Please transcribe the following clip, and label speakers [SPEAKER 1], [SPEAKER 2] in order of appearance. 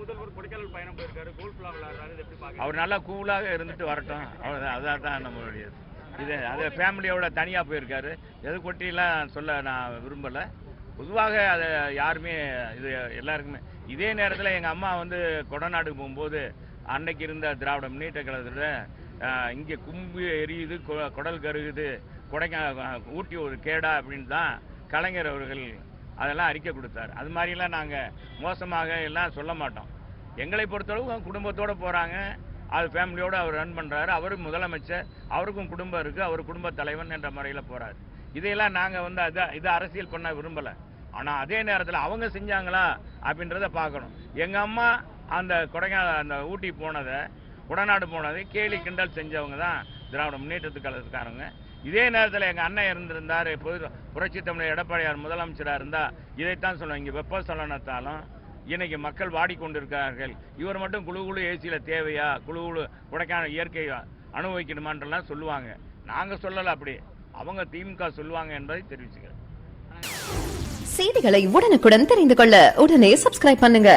[SPEAKER 1] முதல்வர் கொடைக்கானல் பயணம் போயிருக்காரு, கோல்ஃப்லாம் விளையாடுறாரு, எப்படி பாக்குறீங்க?
[SPEAKER 2] அவர் நல்லா கூலாக இருந்துட்டு வரட்டும், அவ்வளோதான். அதான் தான் நம்மளுடைய இது. அது ஃபேமிலியோட தனியாக போயிருக்காரு. எது கொட்டிலாம் சொல்ல நான் விரும்பலை. பொதுவாக அதை யாருமே இது எல்லாருக்குமே. இதே நேரத்தில் எங்கள் அம்மா வந்து கொடநாடுக்கு போகும்போது அன்னைக்கு இருந்த திராவிட முன்னேற்ற கழகத்தில் இங்கே கும்பு எரியுது, குடல் கருகுது, ஊட்டி ஒரு கேடா அப்படின்னு தான் கலைஞர் அவர்கள் அதெல்லாம் அறிக்கை கொடுத்தார். அது மாதிரிலாம் நாங்கள் மோசமாக எல்லாம் சொல்ல மாட்டோம். எங்களை பொறுத்தளவு குடும்பத்தோடு போகிறாங்க, அது ஃபேமிலியோடு அவர் ரன் பண்ணுறாரு. அவரும் முதலமைச்சர், அவருக்கும் குடும்பம் இருக்குது, அவர் குடும்ப தலைவன் என்ற முறையில் போகிறார். இதையெல்லாம் நாங்கள் வந்து இதை அரசியல் பண்ண விரும்பலை. ஆனால் அதே நேரத்தில் அவங்க செஞ்சாங்களா அப்படின்றத பார்க்கணும். எங்கள் அம்மா அந்த அந்த ஊட்டி போனதை, கொடநாடு போனதை கேலி கிண்டல் செஞ்சவங்க தான் திராவிட முன்னேற்றத்துக்கு கழகத்துக்காரங்க. இதே நேரத்தில் எங்கள் அண்ணன் இருந்திருந்தார், புரட்சி தமிழர் எடப்பாடியார் முதலமைச்சராக இருந்தால் இதைத்தான் சொல்லுவாங்க. இங்கே வெப்ப சலனத்தாலும் இன்னைக்கு மக்கள் வாடிக்கொண்டிருக்கிறார்கள், இவர் மட்டும் குழு ஏசியில் தேவையா, குழு கொடைக்கானல் இயற்கை அனுபவிக்கணுமான்றலாம் சொல்லுவாங்க. நாங்கள் சொல்லலை, அப்படி அவங்க திமுக சொல்லுவாங்க என்பதை தெரிவிச்சுக்கிறேன்.
[SPEAKER 3] செய்திகளை உடனுக்குடன் தெரிந்து கொள்ள உடனே சப்ஸ்கிரைப் பண்ணுங்க.